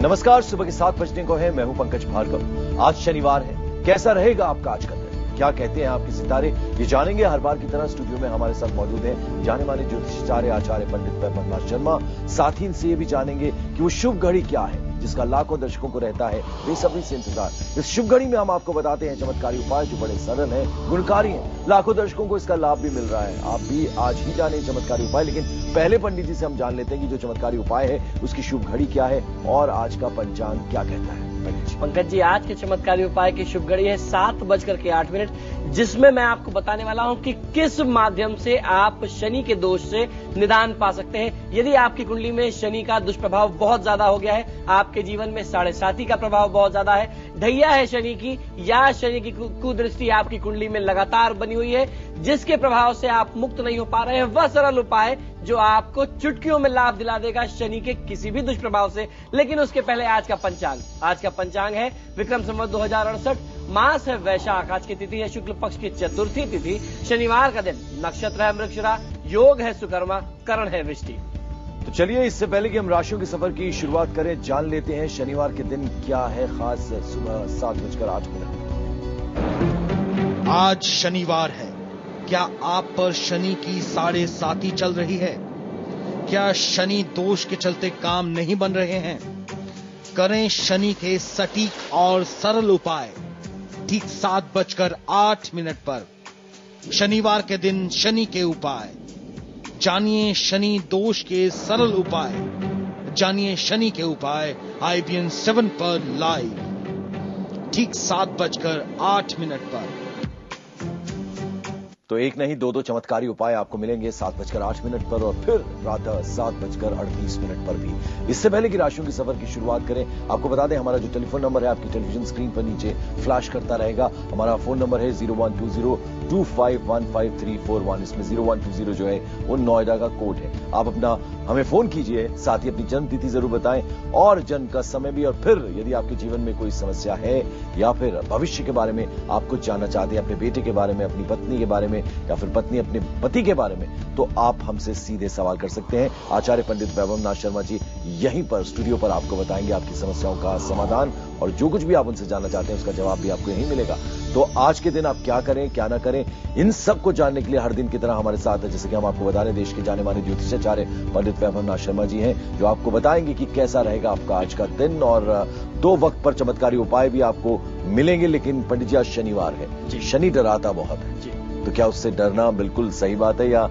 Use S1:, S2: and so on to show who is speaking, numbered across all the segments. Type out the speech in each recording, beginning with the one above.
S1: नमस्कार, सुबह के 7 बजने को है। मैं हूं पंकज भार्गव। आज शनिवार है। कैसा रहेगा आपका आज का दिन? क्या कहते हैं आपके सितारे? ये जानेंगे। हर बार की तरह स्टूडियो में हमारे साथ मौजूद हैं जाने माने ज्योतिषाचार्य आचार्य पंडित वैभवनाथ शर्मा। साथ ही इनसे ये भी जानेंगे कि वो शुभ घड़ी क्या है जिसका लाखों दर्शकों को रहता है बेसब्री से इंतजार। इस शुभ घड़ी में हम आपको बताते हैं चमत्कारी उपाय जो बड़े सरल हैं, गुणकारी हैं। लाखों दर्शकों को इसका लाभ भी मिल रहा है। आप भी आज ही जाने चमत्कारी उपाय, लेकिन पहले पंडित जी से हम जान लेते हैं कि जो चमत्कारी उपाय है उसकी शुभ घड़ी क्या है और आज का पंचांग क्या कहता है।
S2: पंकज जी, आज के चमत्कारी उपाय की शुभ घड़ी है 7:08, जिसमें मैं आपको बताने वाला हूं कि किस माध्यम से आप शनि के दोष से निदान पा सकते हैं। यदि आपकी कुंडली में शनि का दुष्प्रभाव बहुत ज्यादा हो गया है, आपके जीवन में 7.5 का प्रभाव बहुत ज्यादा है, ढैया है शनि की, या शनि की कुदृष्टि आपकी कुंडली में लगातार बनी हुई है, जिसके प्रभाव से आप मुक्त नहीं हो पा रहे हैं, वह सरल उपाय जो आपको चुटकियों में लाभ दिला देगा शनि के किसी भी दुष्प्रभाव से। लेकिन उसके पहले आज का पंचांग है विक्रम संवत 2068, मास है वैशाख, आज की तिथि है शुक्ल पक्ष की चतुर्थी तिथि, शनिवार का दिन, नक्षत्र है मृगशिरा, योग है सुकर्मा, करण है वृष्टि।
S1: तो चलिए, इससे पहले कि हम राशियों के सफर की शुरुआत करें, जान लेते हैं शनिवार के दिन क्या है खास। सुबह 7:08।
S3: आज शनिवार है। क्या आप पर शनि की 7.5 चल रही है? क्या शनि दोष के चलते काम नहीं बन रहे हैं? करें शनि के सटीक और सरल उपाय ठीक 7:08 पर। शनिवार के दिन शनि के उपाय जानिए। शनि दोष के सरल उपाय जानिए। शनि के उपाय IBN 7 पर लाइव ठीक 7:08 पर।
S1: तो एक नहीं दो चमत्कारी उपाय आपको मिलेंगे 7:08 पर और फिर प्रातः 7:38 पर भी। इससे पहले कि राशियों की सफर की शुरुआत करें, आपको बता दें हमारा जो टेलीफोन नंबर है आपकी टेलीविजन स्क्रीन पर नीचे फ्लैश करता रहेगा। हमारा फोन नंबर है 0120251541। इसमें 0120 जो है वो नोएडा का कोड है। आप अपना हमें फोन कीजिए, साथ ही अपनी जन्म तिथि जरूर बताएं और जन्म का समय भी। और फिर यदि आपके जीवन में कोई समस्या है या फिर भविष्य के बारे में आप कुछ जानना चाहते हैं, अपने बेटे के बारे में, अपनी पत्नी के बारे में या फिर पत्नी अपने पति के बारे में, तो आप हमसे सीधे सवाल कर सकते हैं। आचार्य पंडित वैभवनाथ शर्मा जी यहीं पर स्टूडियो पर आपको बताएंगे आपकी समस्याओं का समाधान, और जो कुछ भी आप उनसे जानना चाहते हैं उसका जवाब भी आपको यहीं मिलेगा। तो आज के दिन आप क्या करें क्या ना करें, इन सब को जानने के लिए हर दिन की तरह हमारे साथ है, जैसे कि हम आपको बता रहे, देश के जाने माने ज्योतिषाचार्य पंडित वैभवनाथ शर्मा जी हैं, जो आपको बताएंगे कि कैसा रहेगा आपका आज का दिन। और 2 वक्त पर चमत्कारी उपाय भी आपको मिलेंगे। लेकिन पंडित जी, आज शनिवार है, शनि डराता बहुत है जी, तो क्या उससे डरना बिल्कुल सही बात है या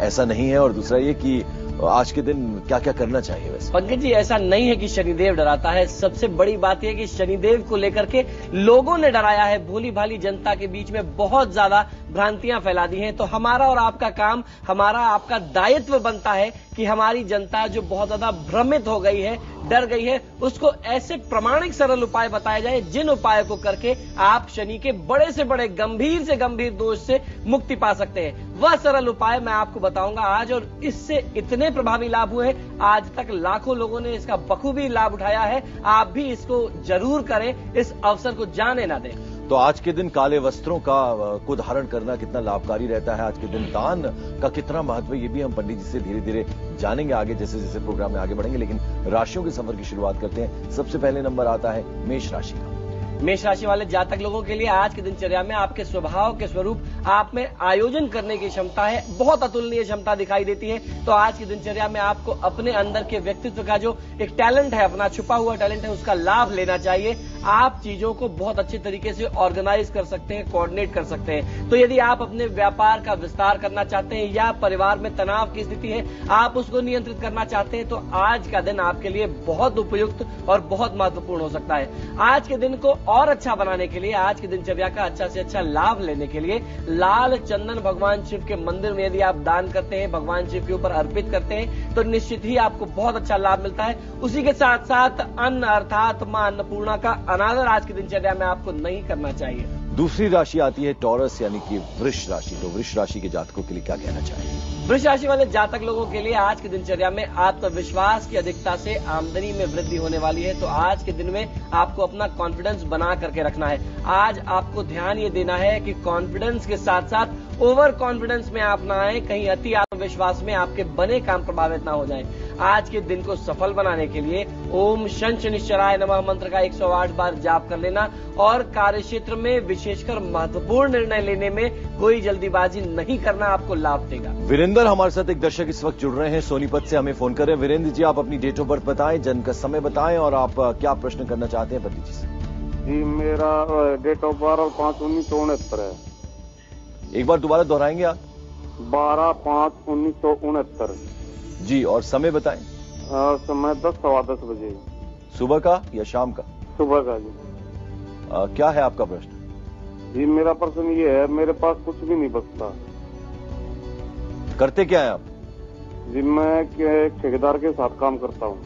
S1: ऐसा नहीं है? और दूसरा ये कि आज के दिन क्या क्या करना चाहिए? वैसे
S2: पंकज जी, ऐसा नहीं है कि शनिदेव डराता है। सबसे बड़ी बात यह कि शनिदेव को लेकर के लोगों ने डराया है, भोली भाली जनता के बीच में बहुत ज्यादा भ्रांतियां फैला दी हैं। तो हमारा और आपका काम, हमारा आपका दायित्व बनता है कि हमारी जनता जो बहुत ज्यादा भ्रमित हो गई है, डर गई है, उसको ऐसे प्रमाणिक सरल उपाय बताए जाए जिन उपायों को करके आप शनि के बड़े से बड़े गंभीर से गंभीर दोष से मुक्ति पा सकते हैं। वह सरल उपाय मैं आपको बताऊंगा आज, और इससे इतने प्रभावी लाभ हुए हैं, आज तक लाखों लोगों ने इसका बखूबी लाभ उठाया है। आप भी इसको जरूर करें, इस अवसर को जाने ना दें।
S1: तो आज के दिन काले वस्त्रों को धारण करना कितना लाभकारी रहता है, आज के दिन दान का कितना महत्व है, ये भी हम पंडित जी से धीरे धीरे जानेंगे आगे जैसे जैसे प्रोग्राम में आगे बढ़ेंगे। लेकिन राशियों के सफर की शुरुआत करते हैं। सबसे पहले नंबर आता है मेष राशि का।
S2: मेष राशि वाले जातक लोगों के लिए आज की दिनचर्या में आपके स्वभाव के स्वरूप आप में आयोजन करने की क्षमता है, बहुत अतुलनीय क्षमता दिखाई देती है। तो आज की दिनचर्या में आपको अपने अंदर के व्यक्तित्व का जो एक टैलेंट है, अपना छुपा हुआ टैलेंट है, उसका लाभ लेना चाहिए। आप चीजों को बहुत अच्छे तरीके से ऑर्गेनाइज कर सकते हैं, कोऑर्डिनेट कर सकते हैं। तो यदि आप अपने व्यापार का विस्तार करना चाहते हैं या परिवार में तनाव की स्थिति है, आप उसको नियंत्रित करना चाहते हैं, तो आज का दिन आपके लिए बहुत उपयुक्त और बहुत महत्वपूर्ण हो सकता है। आज के दिन को और अच्छा बनाने के लिए, आज की दिनचर्या का अच्छा से अच्छा लाभ लेने के लिए लाल चंदन भगवान शिव के मंदिर में यदि आप दान करते हैं, भगवान शिव के ऊपर अर्पित करते हैं, तो निश्चित ही आपको बहुत अच्छा लाभ मिलता है। उसी के साथ साथ अन्न अर्थात मां अन्नपूर्णा का अनादर आज की दिनचर्या में आपको नहीं करना चाहिए।
S1: दूसरी राशि आती है टॉरस यानी कि वृष राशि। तो वृष राशि के जातकों के लिए क्या कहना चाहिए?
S2: वृष राशि वाले जातक लोगों के लिए आज की दिनचर्या में आत्मविश्वास की अधिकता से आमदनी में वृद्धि होने वाली है। तो आज के दिन में आपको अपना कॉन्फिडेंस बना करके रखना है। आज आपको ध्यान ये देना है कि कॉन्फिडेंस के साथ साथ ओवर कॉन्फिडेंस में आप ना आए, कहीं अति आत्मविश्वास में आपके बने काम प्रभावित ना हो जाएं। आज के दिन को सफल बनाने के लिए ओम शं शनिश्चराय नमः मंत्र का 108 बार जाप कर लेना और कार्यक्षेत्र में विशेषकर महत्वपूर्ण निर्णय लेने में कोई जल्दीबाजी नहीं करना आपको लाभ देगा।
S1: वीरेंद्र हमारे साथ एक दर्शक इस वक्त जुड़ रहे हैं, सोनीपत से हमें फोन कर रहे हैं। वीरेंद्र जी, आप अपनी डेट ऑफ बर्थ बताएं, जन्म का समय बताएं और आप क्या प्रश्न करना चाहते हैं पंडित जी से।
S4: जी, मेरा डेट ऑफ बर्थ 5/1969 है।
S1: एक बार दोबारा दोहराएंगे आप?
S4: 12/5/1969
S1: जी। और समय बताएं।
S4: समय 10 सवा 10 बजे।
S1: सुबह का या शाम का?
S4: सुबह का जी।
S1: क्या है आपका प्रश्न?
S4: जी, मेरा प्रश्न ये है, मेरे पास कुछ भी नहीं बचता।
S1: करते क्या है आप?
S4: जी, मैं ठेकेदार के साथ काम करता हूँ।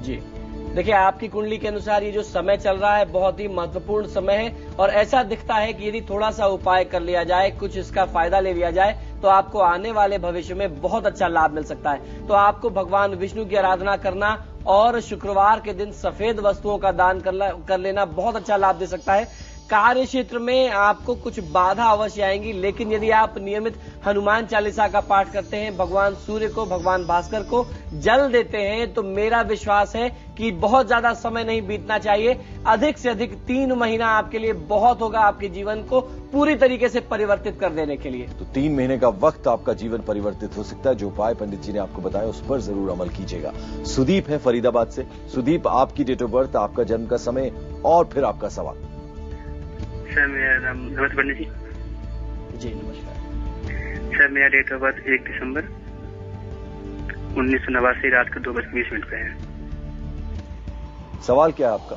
S2: जी देखिए, आपकी कुंडली के अनुसार ये जो समय चल रहा है बहुत ही महत्वपूर्ण समय है और ऐसा दिखता है कि यदि थोड़ा सा उपाय कर लिया जाए, कुछ इसका फायदा ले लिया जाए तो आपको आने वाले भविष्य में बहुत अच्छा लाभ मिल सकता है। तो आपको भगवान विष्णु की आराधना करना और शुक्रवार के दिन सफेद वस्तुओं का दान कर लेना बहुत अच्छा लाभ दे सकता है। कार्य क्षेत्र में आपको कुछ बाधा अवश्य आएंगी, लेकिन यदि आप नियमित हनुमान चालीसा का पाठ करते हैं, भगवान सूर्य को, भगवान भास्कर को जल देते हैं, तो मेरा विश्वास है कि बहुत ज्यादा समय नहीं बीतना चाहिए। अधिक से अधिक 3 महीना आपके लिए बहुत होगा आपके जीवन को पूरी तरीके से परिवर्तित कर देने के लिए।
S1: तो 3 महीने का वक्त आपका जीवन परिवर्तित हो सकता है। जो उपाय पंडित जी ने आपको बताया उस पर जरूर अमल कीजिएगा। सुदीप है फरीदाबाद से। सुदीप, आपकी डेट ऑफ बर्थ, आपका जन्म का समय और फिर आपका सवाल।
S5: सर मेरा नाम नमस्ते पंडित जी।
S2: जी नमस्कार
S5: सर, मेरा डेट ऑफ बर्थ 1 दिसंबर 1989 रात को 2:20 पे है।
S1: सवाल क्या है आपका?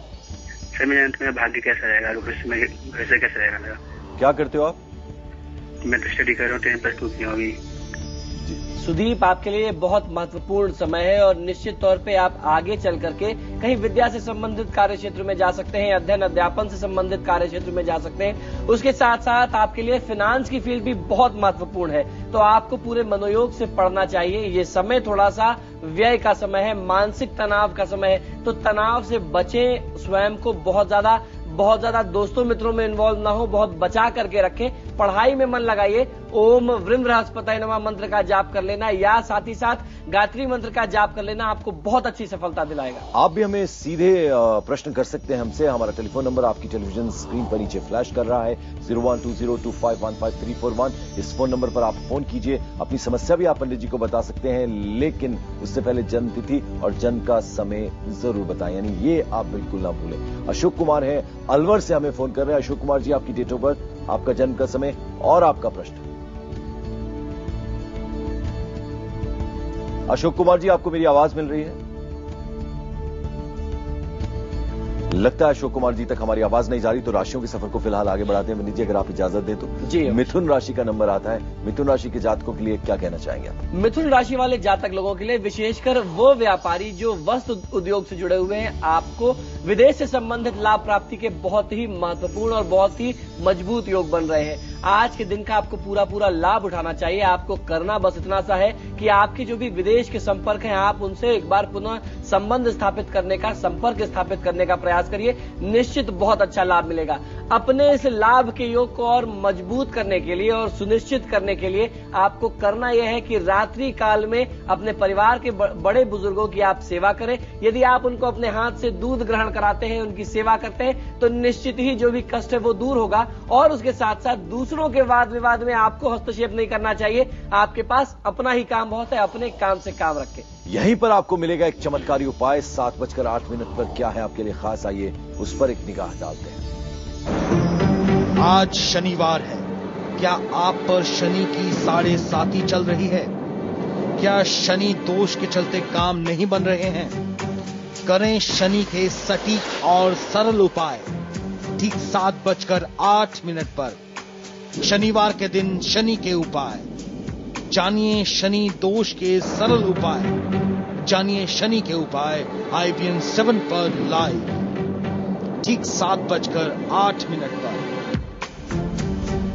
S5: सर मेरा मेरा भाग्य कैसा रहेगा, भविष्य कैसा रहेगा मेरा?
S1: क्या करते हो आप?
S5: मैं तो स्टडी कर रहा हूँ, 10+2 की हूँ अभी।
S2: सुदीप, आपके लिए बहुत महत्वपूर्ण समय है और निश्चित तौर पे आप आगे चल करके कहीं विद्या से संबंधित कार्य क्षेत्र में जा सकते हैं, अध्ययन अध्यापन से संबंधित कार्य क्षेत्र में जा सकते हैं। उसके साथ साथ आपके लिए फाइनेंस की फील्ड भी बहुत महत्वपूर्ण है, तो आपको पूरे मनोयोग से पढ़ना चाहिए। ये समय थोड़ा सा व्यय का समय है, मानसिक तनाव का समय है, तो तनाव से बचें, स्वयं को बहुत ज्यादा दोस्तों मित्रों में इन्वॉल्व ना हो, बहुत बचा करके रखें, पढ़ाई में मन लगाइए। ओम व्रीं बृहस्पतये नमः मंत्र का जाप कर लेना या साथ ही साथ गायत्री मंत्र का जाप कर लेना आपको बहुत अच्छी सफलता दिलाएगा।
S1: आप भी हमें सीधे प्रश्न कर सकते हैं हमसे। हमारा टेलीफोन नंबर आपकी टेलीविजन स्क्रीन पर नीचे फ्लैश कर रहा है, 012025155341। इस फोन नंबर पर आप फोन कीजिए, अपनी समस्या भी आप पंडित जी को बता सकते हैं, लेकिन उससे पहले जन्म तिथि और जन्म का समय जरूर बताएं, यानी ये आप बिल्कुल ना भूलें। अशोक कुमार है अलवर से, हमें फोन कर रहे हैं। अशोक कुमार जी, आपकी डेट ऑफ बर्थ, आपका जन्म का समय और आपका प्रश्न। अशोक कुमार जी, आपको मेरी आवाज मिल रही है? लगता है अशोक कुमार जी तक हमारी आवाज नहीं जा रही, तो राशियों के सफर को फिलहाल आगे बढ़ाते हैं। नीचे अगर आप इजाजत दें तो
S2: जी।
S1: मिथुन राशि का नंबर आता है। मिथुन राशि के जातकों के लिए क्या कहना चाहेंगे आप?
S2: मिथुन राशि वाले जातक लोगों के लिए, विशेषकर वो व्यापारी जो वस्त्र उद्योग से जुड़े हुए हैं, आपको विदेश से संबंधित लाभ प्राप्ति के बहुत ही महत्वपूर्ण और बहुत ही मजबूत योग बन रहे हैं। आज के दिन का आपको पूरा लाभ उठाना चाहिए। आपको करना बस इतना सा है कि आपके जो भी विदेश के संपर्क हैं, आप उनसे एक बार पुनः संबंध स्थापित करने का, संपर्क स्थापित करने का प्रयास करिए, निश्चित बहुत अच्छा लाभ मिलेगा। अपने इस लाभ के योग को और मजबूत करने के लिए और सुनिश्चित करने के लिए आपको करना यह है कि रात्रि काल में अपने परिवार के बड़े बुजुर्गों की आप सेवा करें। यदि आप उनको अपने हाथ से दूध ग्रहण कराते हैं, उनकी सेवा करते हैं, तो निश्चित ही जो भी कष्ट है वो दूर होगा। और उसके साथ साथ दूसरों के वाद विवाद में आपको हस्तक्षेप नहीं करना चाहिए। आपके पास अपना ही काम बहुत है, अपने काम से काम रखें।
S1: यहीं पर आपको मिलेगा एक चमत्कारी उपाय। 7:08 पर क्या है आपके लिए खास, आइए उस पर एक निगाह डालते हैं।
S3: आज शनिवार है। क्या आप पर शनि की 7.5 चल रही है? क्या शनि दोष के चलते काम नहीं बन रहे हैं? करें शनि के सटीक और सरल उपाय। ठीक 7:08 पर शनिवार के दिन शनि के उपाय जानिए। शनि दोष के सरल उपाय जानिए। शनि के उपाय IBN 7 पर लाइव ठीक 7:08 पर।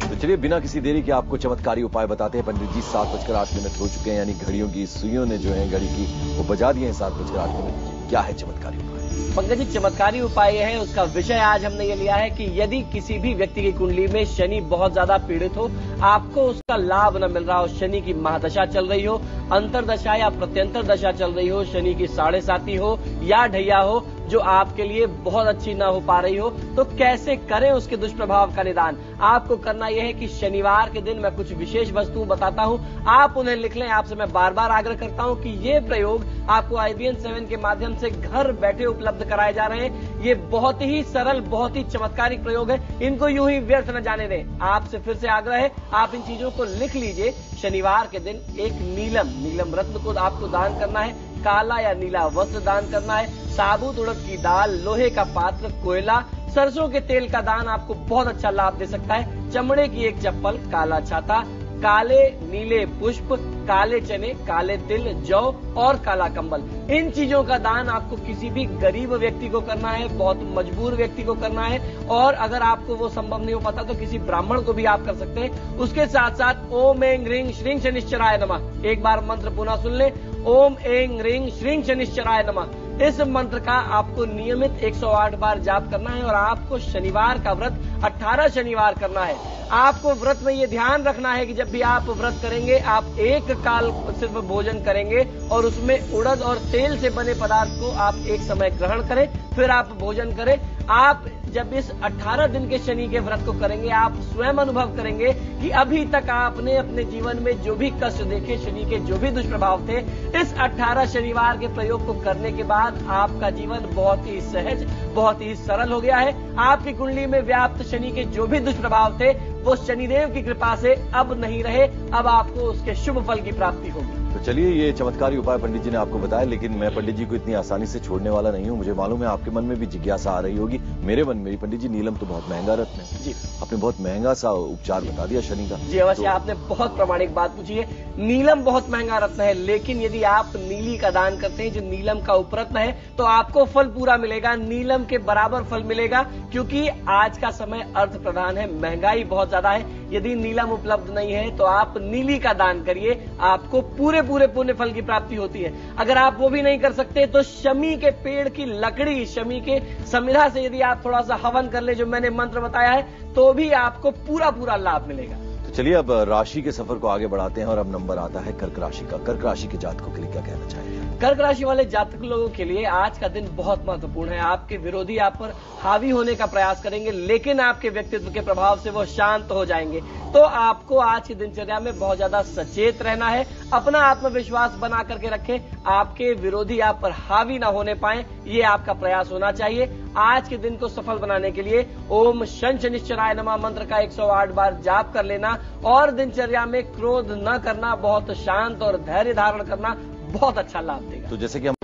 S1: तो चलिए बिना किसी देरी के आपको चमत्कारी उपाय बताते हैं पंडित जी। 7:08 हो चुके हैं, यानी घड़ियों की सुइयों ने जो है घड़ी की वो बजा दिए हैं 7:08। क्या है चमत्कारी उपाय?
S2: पंकज जी, चमत्कारी उपाय है, उसका विषय आज हमने ये लिया है कि यदि किसी भी व्यक्ति की कुंडली में शनि बहुत ज्यादा पीड़ित हो, आपको उसका लाभ न मिल रहा हो, शनि की महादशा चल रही हो, अंतरदशा या प्रत्यंतर दशा चल रही हो, शनि की 7.5 हो या ढैया हो जो आपके लिए बहुत अच्छी ना हो पा रही हो, तो कैसे करें उसके दुष्प्रभाव का निदान। आपको करना यह है कि शनिवार के दिन मैं कुछ विशेष वस्तु बताता हूं, आप उन्हें लिख लें। आपसे मैं बार बार आग्रह करता हूं कि ये प्रयोग आपको IBN 7 के माध्यम से घर बैठे उपलब्ध कराए जा रहे हैं। ये बहुत ही सरल, बहुत ही चमत्कारिक प्रयोग है, इनको यूं ही व्यर्थ न जाने दें। आपसे फिर से आग्रह है, आप इन चीजों को लिख लीजिए। शनिवार के दिन एक नीलम रत्न को आपको दान करना है, काला या नीला वस्त्र दान करना है, साबुत उड़द की दाल, लोहे का पात्र, कोयला, सरसों के तेल का दान आपको बहुत अच्छा लाभ दे सकता है, चमड़े की एक चप्पल, काला छाता, काले नीले पुष्प, काले चने, काले तिल, जौ और काला कंबल। इन चीजों का दान आपको किसी भी गरीब व्यक्ति को करना है, बहुत मजबूर व्यक्ति को करना है, और अगर आपको वो संभव नहीं हो पाता तो किसी ब्राह्मण को भी आप कर सकते हैं। उसके साथ साथ ओम ऐं ह्रीं श्रीं शनिश्चराय नमः, एक बार मंत्र पुनः सुन ले, ओम ऐं ह्रीं श्रीं शनिश्चराय नमः। इस मंत्र का आपको नियमित 108 बार जाप करना है और आपको शनिवार का व्रत 18 शनिवार करना है। आपको व्रत में ये ध्यान रखना है कि जब भी आप व्रत करेंगे, आप एक काल सिर्फ भोजन करेंगे और उसमें उड़द और तेल से बने पदार्थ को आप एक समय ग्रहण करें, फिर आप भोजन करें। आप जब इस 18 दिन के शनि के व्रत को करेंगे, आप स्वयं अनुभव करेंगे कि अभी तक आपने अपने जीवन में जो भी कष्ट देखे, शनि के जो भी दुष्प्रभाव थे, इस 18 शनिवार के प्रयोग को करने के बाद आपका जीवन बहुत ही सहज, बहुत ही सरल हो गया है। आपकी कुंडली में व्याप्त शनि के जो भी दुष्प्रभाव थे, वो शनिदेव की कृपा से अब नहीं रहे। अब आपको उसके शुभ फल की प्राप्ति होगी।
S1: तो चलिए, ये चमत्कारी उपाय पंडित जी ने आपको बताया, लेकिन मैं पंडित जी को इतनी आसानी से छोड़ने वाला नहीं हूं। मुझे मालूम है आपके मन में भी जिज्ञासा आ रही होगी, मेरे मन में भी। पंडित जी, नीलम तो बहुत महंगा रत्न है
S2: जी,
S1: आपने बहुत महंगा सा उपचार बता दिया शनि का।
S2: जी अवश्य, आपने बहुत प्रामाणिक बात पूछी है। नीलम बहुत महंगा रत्न है, लेकिन यदि आप नीली का दान करते हैं, जो नीलम का उपरत्न है, तो आपको फल पूरा मिलेगा, नीलम के बराबर फल मिलेगा। क्योंकि आज का समय अर्थ प्रधान है, महंगाई बहुत ज्यादा है। यदि नीलम उपलब्ध नहीं है तो आप नीली का दान करिए, आपको पूरे पुण्य फल की प्राप्ति होती है। अगर आप वो भी नहीं कर सकते तो शमी के पेड़ की लकड़ी, शमी के समिधा से यदि आप थोड़ा सा हवन कर ले, जो मैंने मंत्र बताया है, तो भी आपको पूरा लाभ मिलेगा।
S1: तो चलिए, अब राशि के सफर को आगे बढ़ाते हैं और अब नंबर आता है कर्क राशि का। कर्क राशि के जातकों के लिए क्या कहना चाहिए?
S2: कर्क राशि वाले जातक लोगों के लिए आज का दिन बहुत महत्वपूर्ण है। आपके विरोधी आप पर हावी होने का प्रयास करेंगे, लेकिन आपके व्यक्तित्व के प्रभाव से वो शांत हो जाएंगे। तो आपको आज की दिनचर्या में बहुत ज्यादा सचेत रहना है, अपना आत्मविश्वास बना करके रखें, आपके विरोधी आप पर हावी ना होने पाए, ये आपका प्रयास होना चाहिए। आज के दिन को सफल बनाने के लिए ओम शनिश्चराय नमः मंत्र का 108 बार जाप कर लेना और दिनचर्या में क्रोध न करना, बहुत शांत और धैर्य धारण करना बहुत अच्छा लाभ देगा।
S1: तो जैसे कि हम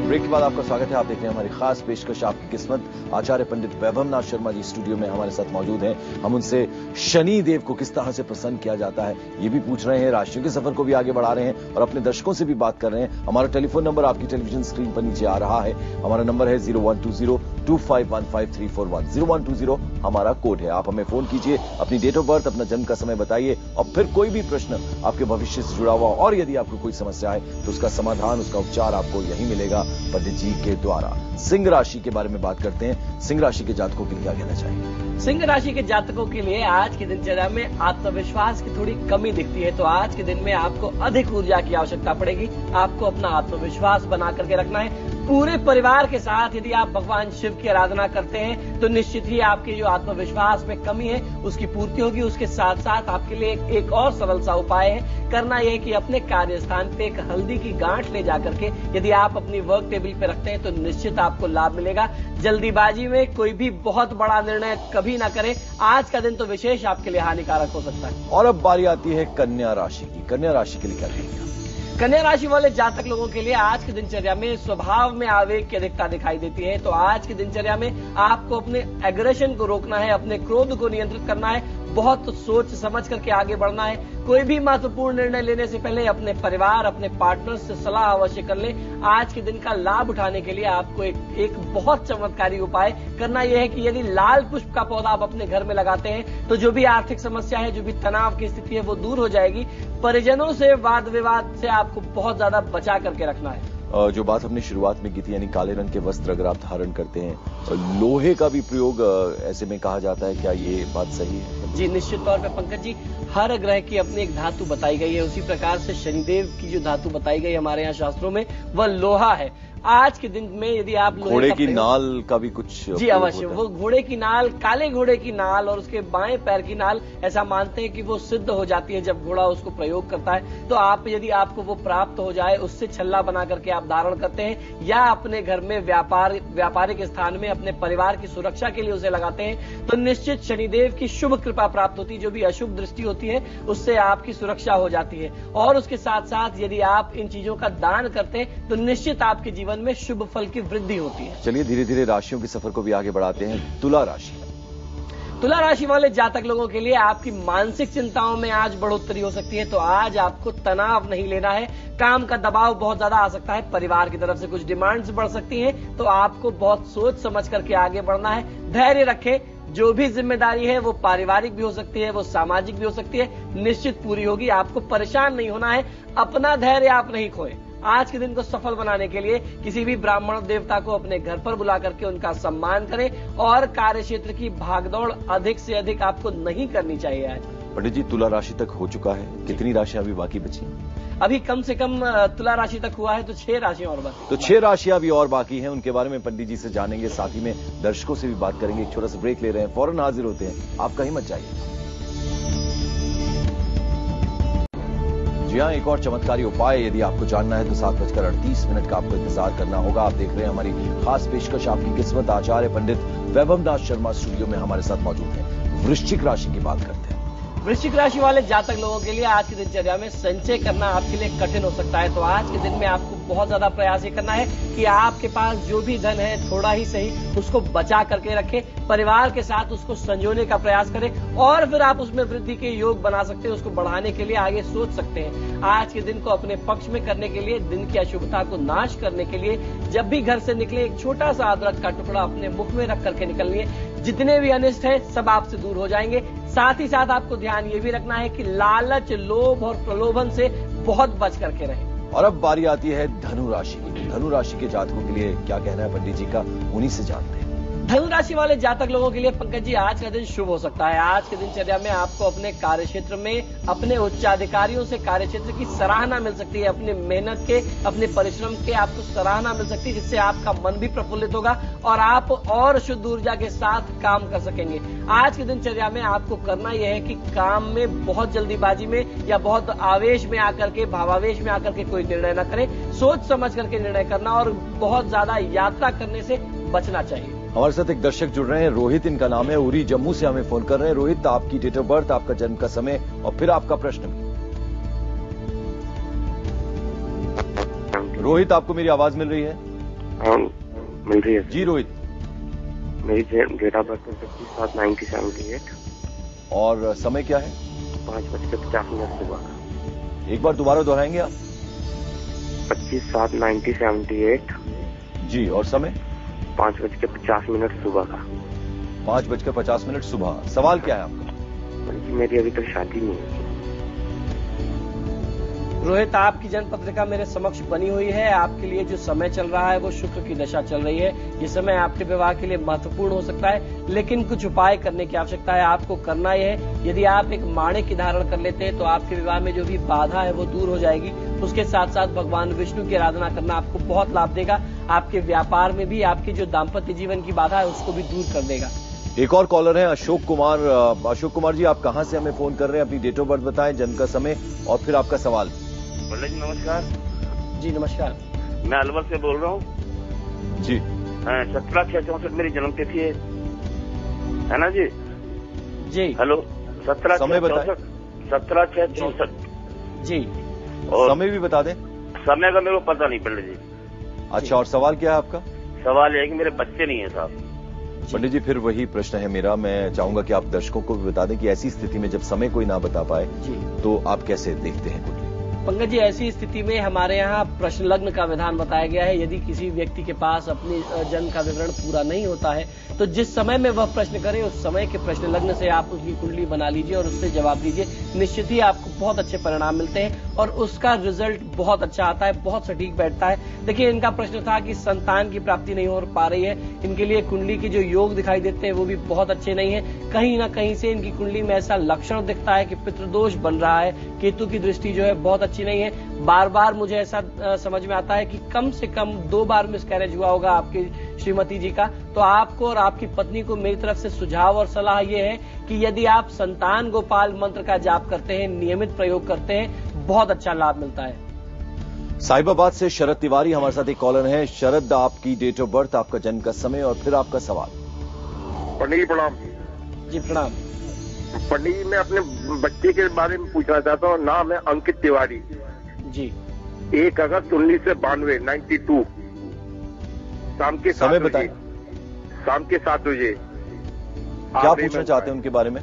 S1: ब्रेक के बाद आपका स्वागत है। आप देख रहे हैं हमारी खास पेशकश आपकी किस्मत। आचार्य पंडित वैभव नाथ शर्मा जी स्टूडियो में हमारे साथ मौजूद हैं। हम उनसे शनि देव को किस तरह से प्रसन्न किया जाता है ये भी पूछ रहे हैं, राशियों के सफर को भी आगे बढ़ा रहे हैं और अपने दर्शकों से भी बात कर रहे हैं। हमारा टेलीफोन नंबर आपकी टेलीविजन स्क्रीन पर नीचे आ रहा है। हमारा नंबर है 012025155341। 0120 हमारा कोड है। आप हमें फोन कीजिए, अपनी डेट ऑफ बर्थ, अपना जन्म का समय बताइए और फिर कोई भी प्रश्न आपके भविष्य से जुड़ा हुआ और यदि आपको कोई समस्या है तो उसका समाधान, उसका उपचार आपको यहीं मिलेगा पंडित जी के द्वारा। सिंह राशि के बारे में बात करते हैं। सिंह राशि के जातकों के लिए क्या कहना चाहिए?
S2: सिंह राशि के जातकों के लिए आज की दिनचर्या में आत्मविश्वास की थोड़ी कमी दिखती है, तो आज के दिन में आपको अधिक ऊर्जा की आवश्यकता पड़ेगी। आपको अपना आत्मविश्वास बना करके रखना है। पूरे परिवार के साथ यदि आप भगवान शिव की आराधना करते हैं तो निश्चित ही आपकी जो आत्मविश्वास में कमी है उसकी पूर्ति होगी। उसके साथ साथ आपके लिए एक और सरल सा उपाय है, करना यह कि अपने कार्यस्थान पे एक हल्दी की गांठ ले जाकर के यदि आप अपनी वर्क टेबल पे रखते हैं तो निश्चित आपको लाभ मिलेगा। जल्दीबाजी में कोई भी बहुत बड़ा निर्णय कभी ना करें, आज का दिन तो विशेष आपके लिए हानिकारक हो सकता है।
S1: और अब बारी आती है कन्या राशि की। कन्या राशि के लिए क्या कहेंगे?
S2: कन्या राशि वाले जातक लोगों के लिए आज की दिनचर्या में स्वभाव में आवेग की अधिकता दिखाई देती है, तो आज की दिनचर्या में आपको अपने एग्रेशन को रोकना है, अपने क्रोध को नियंत्रित करना है, बहुत सोच समझ करके आगे बढ़ना है। कोई भी महत्वपूर्ण निर्णय लेने से पहले अपने परिवार, अपने पार्टनर से सलाह अवश्य कर ले। आज के दिन का लाभ उठाने के लिए आपको एक बहुत चमत्कारी उपाय करना यह है कि यदि लाल पुष्प का पौधा आप अपने घर में लगाते हैं तो जो भी आर्थिक समस्या है, जो भी तनाव की स्थिति है वो दूर हो जाएगी। परिजनों से वाद विवाद से आपको बहुत ज्यादा बचा करके रखना है।
S1: जो बात हमने शुरुआत में की थी, यानी काले रंग के वस्त्र अगर आप धारण करते हैं, लोहे का भी प्रयोग ऐसे में कहा जाता है, क्या ये बात सही है?
S2: जी निश्चित तौर पे पंकज जी, हर ग्रह की अपनी एक धातु बताई गई है। उसी प्रकार से शनिदेव की जो धातु बताई गई हमारे यहाँ शास्त्रों में, वह लोहा है। आज के दिन में यदि आप
S1: घोड़े की नाल का भी कुछ
S2: जी अवश्य, वो घोड़े की नाल, काले घोड़े की नाल और उसके बाएं पैर की नाल, ऐसा मानते हैं कि वो सिद्ध हो जाती है जब घोड़ा उसको प्रयोग करता है। तो आप यदि आपको वो प्राप्त हो जाए, उससे छल्ला बना करके आप धारण करते हैं या अपने घर में व्यापारिक स्थान में अपने परिवार की सुरक्षा के लिए उसे लगाते हैं, तो निश्चित शनिदेव की शुभ कृपा प्राप्त होती है। जो भी अशुभ दृष्टि होती है उससे आपकी सुरक्षा हो जाती है। और उसके साथ साथ यदि आप इन चीजों का दान करते हैं तो निश्चित आपके जीवन में शुभ फल की वृद्धि होती है।
S1: चलिए धीरे धीरे राशियों के सफर को भी आगे बढ़ाते हैं। तुला राशि,
S2: तुला राशि वाले जातक लोगों के लिए आपकी मानसिक चिंताओं में आज बढ़ोतरी हो सकती है। तो आज आपको तनाव नहीं लेना है, काम का दबाव बहुत ज्यादा आ सकता है, परिवार की तरफ से कुछ डिमांड्स बढ़ सकती हैं, तो आपको बहुत सोच समझ करके आगे बढ़ना है। धैर्य रखें, जो भी जिम्मेदारी है वो पारिवारिक भी हो सकती है, वो सामाजिक भी हो सकती है, निश्चित पूरी होगी। आपको परेशान नहीं होना है, अपना धैर्य आप नहीं खोएं। आज के दिन को सफल बनाने के लिए किसी भी ब्राह्मण देवता को अपने घर पर बुला करके उनका सम्मान करें और कार्य क्षेत्र की भागदौड़ अधिक से अधिक आपको नहीं करनी चाहिए। आज
S1: पंडित जी, तुला राशि तक हो चुका है, कितनी राशियां अभी बाकी बची?
S2: अभी कम से कम तुला राशि तक हुआ है, तो 6 राशियां और बाकी।
S1: तो 6 राशियां अभी और बाकी हैं, उनके बारे में पंडित जी से जानेंगे, साथ ही में दर्शकों से भी बात करेंगे। एक छोटा सा ब्रेक ले रहे हैं, फौरन हाजिर होते हैं, आप कहीं मत जाइए। जी हाँ, एक और चमत्कारी उपाय यदि आपको जानना है तो 7:38 का आपको इंतजार करना होगा। आप देख रहे हैं हमारी खास पेशकश आपकी किस्मत। आचार्य पंडित वैभवनाथ शर्मा स्टूडियो में हमारे साथ मौजूद हैं। वृश्चिक राशि की बात करते हैं।
S2: वृश्चिक राशि वाले जातक लोगों के लिए आज की दिनचर्या में संचय करना आपके लिए कठिन हो सकता है। तो आज के दिन में आपको बहुत ज्यादा प्रयास ये करना है कि आपके पास जो भी धन है, थोड़ा ही सही, उसको बचा करके रखें, परिवार के साथ उसको संजोने का प्रयास करें और फिर आप उसमें वृद्धि के योग बना सकते हैं, उसको बढ़ाने के लिए आगे सोच सकते हैं। आज के दिन को अपने पक्ष में करने के लिए, दिन की अशुभता को नाश करने के लिए, जब भी घर से निकले एक छोटा सा अदरक का टुकड़ा अपने मुख में रख करके निकलिए। जितने भी अनिष्ट है सब आपसे दूर हो जाएंगे। साथ ही साथ आपको ध्यान ये भी रखना है कि लालच, लोभ और प्रलोभन से बहुत बच करके रहें।
S1: और अब बारी आती है धनु राशि की। धनु राशि के जातकों के लिए क्या कहना है पंडित जी का, उन्हीं से जानते हैं।
S2: धनु राशि वाले जातक लोगों के लिए पंकज जी आज का दिन शुभ हो सकता है। आज के दिनचर्या में आपको अपने कार्य क्षेत्र में अपने उच्चाधिकारियों से कार्य क्षेत्र की सराहना मिल सकती है। अपने मेहनत के, अपने परिश्रम के आपको सराहना मिल सकती है, जिससे आपका मन भी प्रफुल्लित होगा और आप और शुद्ध ऊर्जा के साथ काम कर सकेंगे। आज के दिनचर्या में आपको करना यह है कि काम में बहुत जल्दीबाजी में या बहुत आवेश में आकर के, भावावेश में आकर के कोई निर्णय न करें। सोच समझ करके निर्णय करना और बहुत ज्यादा यात्रा करने से बचना चाहिए।
S1: हमारे साथ एक दर्शक जुड़ रहे हैं, रोहित इनका नाम है, उरी जम्मू से हमें फोन कर रहे हैं। रोहित, आपकी डेट ऑफ बर्थ, आपका जन्म का समय और फिर आपका प्रश्न भी। रोहित, आपको मेरी आवाज मिल रही है?
S5: हाँ, मिल रही है
S1: जी रोहित।
S5: मेरी डेट ऑफ बर्थ 25/7/1978
S1: और समय क्या है?
S5: 5:50 सुबह।
S1: एक बार दोबारा दोहराएंगे आप?
S5: 25/7/1978
S1: जी, और समय?
S5: 5:50 सुबह का।
S1: 5:50 सुबह। सवाल क्या है आपका?
S5: मेरी अभी तक शादी नहीं है।
S2: रोहित, आपकी जन्म पत्रिका मेरे समक्ष बनी हुई है। आपके लिए जो समय चल रहा है वो शुक्र की दशा चल रही है। ये समय आपके विवाह के लिए महत्वपूर्ण हो सकता है, लेकिन कुछ उपाय करने की आवश्यकता है। आपको करना यह है, यदि आप एक माणिक की धारण कर लेते हैं तो आपके विवाह में जो भी बाधा है वो दूर हो जाएगी। उसके साथ साथ भगवान विष्णु की आराधना करना आपको बहुत लाभ देगा। आपके व्यापार में भी आपकी जो दाम्पत्य जीवन की बाधा है उसको भी दूर कर देगा।
S1: एक और कॉलर है अशोक कुमार। अशोक कुमार जी, आप कहां से हमें फोन कर रहे हैं? अपनी डेट ऑफ बर्थ बताएं, जन्म का समय और फिर आपका सवाल।
S5: पंडित जी नमस्कार।
S2: जी नमस्कार।
S5: मैं अलवर से बोल रहा हूँ
S1: जी।
S5: 17/6/64 मेरी जन्म तिथि है ना जी?
S2: जी।
S5: हेलो, 17
S1: समय बताएं।
S5: 17/6/64
S2: जी।
S1: और समय भी बता दें।
S5: समय का मेरे को पता नहीं पंडित जी।
S1: अच्छा, और सवाल क्या है आपका?
S5: सवाल यह है कि मेरे बच्चे नहीं है साहब।
S1: पंडित जी, फिर वही प्रश्न है मेरा। मैं चाहूंगा कि आप दर्शकों को भी बता दें कि ऐसी स्थिति में जब समय कोई ना बता पाए
S2: जी
S1: तो आप कैसे देखते हैं?
S2: पंकज जी, ऐसी स्थिति में हमारे यहाँ प्रश्न लग्न का विधान बताया गया है। यदि किसी व्यक्ति के पास अपनी जन्म का विवरण पूरा नहीं होता है तो जिस समय में वह प्रश्न करे उस समय के प्रश्न लग्न से आप उसकी कुंडली बना लीजिए और उससे जवाब दीजिए। निश्चित ही आपको बहुत अच्छे परिणाम मिलते हैं और उसका रिजल्ट बहुत अच्छा आता है, बहुत सटीक बैठता है। देखिए, इनका प्रश्न था कि संतान की प्राप्ति नहीं हो पा रही है। इनके लिए कुंडली के जो योग दिखाई देते हैं वो भी बहुत अच्छे नहीं है। कहीं ना कहीं से इनकी कुंडली में ऐसा लक्षण दिखता है कि पितृदोष बन रहा है, केतु की दृष्टि जो है बहुत अच्छी नहीं है। बार बार मुझे ऐसा समझ में आता है कि कम से कम 2 बार मिसकैरेज हुआ होगा आपकी श्रीमती जी का। तो आपको और आपकी पत्नी को मेरी तरफ से सुझाव और सलाह ये है कि यदि आप संतान गोपाल मंत्र का जाप करते हैं, नियमित प्रयोग करते हैं, बहुत अच्छा लाभ मिलता है।
S1: साहिबाबाद से शरद तिवारी हमारे साथ एक कॉलर हैं। शरद, आपकी डेट ऑफ बर्थ, आपका जन्म का समय और फिर आपका सवाल।
S5: पंडित जी प्रणाम।
S2: जी प्रणाम।
S5: पंडित जी, मैं अपने बच्चे के बारे में पूछना चाहता हूँ। नाम है अंकित तिवारी।
S2: जी।
S5: 1 अगस्त 1992 92 शाम के 7
S1: समय
S5: बजे।
S1: बताएं।
S5: शाम के 7 बजे।
S1: क्या पूछना चाहते हैं उनके बारे में?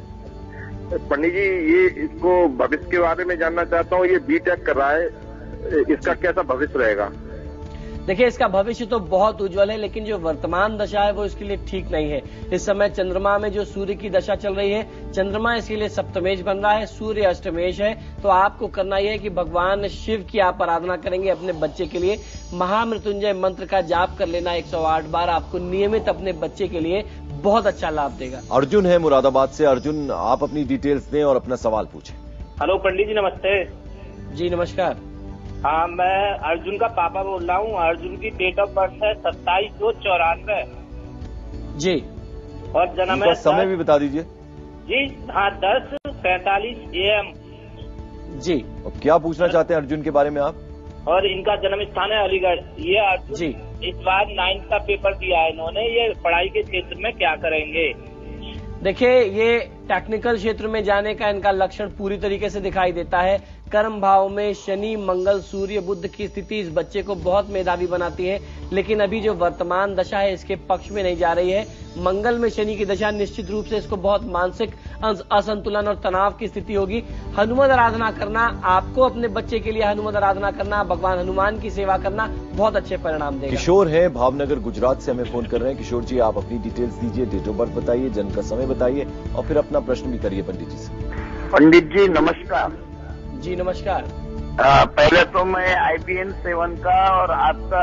S5: पंडित जी, ये इसको भविष्य के बारे में जानना चाहता हूँ। ये बीटेक कर रहा है, इसका कैसा भविष्य रहेगा?
S2: देखिए, इसका भविष्य तो बहुत उज्जवल है, लेकिन जो वर्तमान दशा है वो इसके लिए ठीक नहीं है। इस समय चंद्रमा में जो सूर्य की दशा चल रही है, चंद्रमा इसके लिए सप्तमेश बन रहा है, सूर्य अष्टमेश है। तो आपको करना यह है कि भगवान शिव की आप आराधना करेंगे अपने बच्चे के लिए। महामृत्युंजय मंत्र का जाप कर लेना 108 बार, आपको नियमित अपने बच्चे के लिए बहुत अच्छा लाभ देगा।
S1: अर्जुन है मुरादाबाद से। अर्जुन, आप अपनी डिटेल्स दें और अपना सवाल पूछें।
S6: हेलो पंडित जी, नमस्ते।
S2: जी नमस्कार।
S6: हाँ, मैं अर्जुन का पापा बोल रहा हूँ। अर्जुन की डेट ऑफ बर्थ है 27/2/94।
S2: जी।
S6: और जन्म
S1: उनका
S6: है
S1: समय भी बता दीजिए।
S6: जी हाँ, 10:45 AM।
S2: जी।
S1: और क्या पूछना चाहते हैं अर्जुन के बारे में आप?
S6: और इनका जन्म स्थान है अलीगढ़। ये अर्जुन
S2: जी।
S6: इस बार 9th का पेपर दिया है इन्होंने। ये पढ़ाई के क्षेत्र में क्या करेंगे?
S2: देखिए, ये टेक्निकल क्षेत्र में जाने का इनका लक्षण पूरी तरीके से दिखाई देता है। कर्म भाव में शनि, मंगल, सूर्य, बुध की स्थिति इस बच्चे को बहुत मेधावी बनाती है, लेकिन अभी जो वर्तमान दशा है इसके पक्ष में नहीं जा रही है। मंगल में शनि की दशा निश्चित रूप से इसको बहुत मानसिक असंतुलन और तनाव की स्थिति होगी। हनुमान आराधना करना, आपको अपने बच्चे के लिए हनुमान आराधना करना, भगवान हनुमान की सेवा करना बहुत अच्छे परिणाम देगा।
S1: किशोर है भावनगर गुजरात से, हमें फोन कर रहे हैं। किशोर जी, आप अपनी डिटेल्स दीजिए, डेट ऑफ बर्थ बताइए, जन्म का समय बताइए और फिर अपना प्रश्न भी करिए पंडित जी से।
S4: पंडित जी नमस्कार।
S2: जी नमस्कार।
S4: पहले तो मैं IBN 7 का और आपका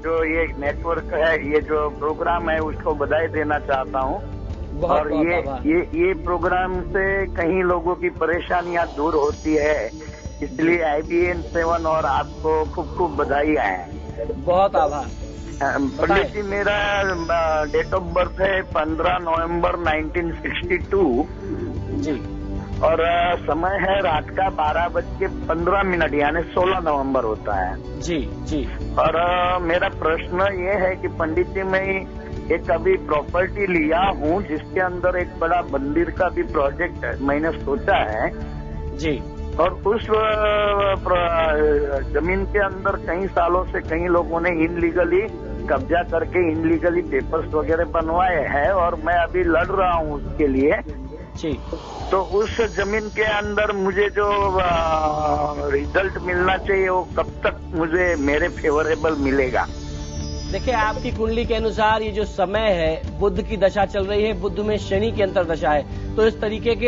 S4: जो ये नेटवर्क है, ये जो प्रोग्राम है, उसको बधाई देना चाहता हूँ। और ये प्रोग्राम से कई लोगों की परेशानियां दूर होती है, इसलिए IBN 7 और आपको खूब खूब बधाई है।
S2: बहुत आभार।
S4: पंडित जी, मेरा डेट ऑफ बर्थ है 15 नवंबर 1962।
S2: जी।
S4: और समय है रात का 12:15, यानी 16 नवंबर होता है।
S2: जी जी।
S4: और मेरा प्रश्न ये है कि पंडित जी, मैं एक अभी प्रॉपर्टी लिया हूँ जिसके अंदर एक बड़ा मंदिर का भी प्रोजेक्ट मैंने सोचा है।
S2: जी।
S4: और उस जमीन के अंदर कई सालों से कई लोगों ने इनलीगली कब्जा करके इनलीगली पेपर्स वगैरह बनवाए हैं, और मैं अभी लड़ रहा हूँ उसके लिए।
S2: जी।
S4: तो उस जमीन के अंदर मुझे जो रिजल्ट मिलना चाहिए वो कब तक मुझे मेरे फेवरेबल मिलेगा?
S2: देखिए, आपकी कुंडली के अनुसार ये जो समय है, बुध की दशा चल रही है, बुध में शनि की अंतर्दशा है, तो इस तरीके के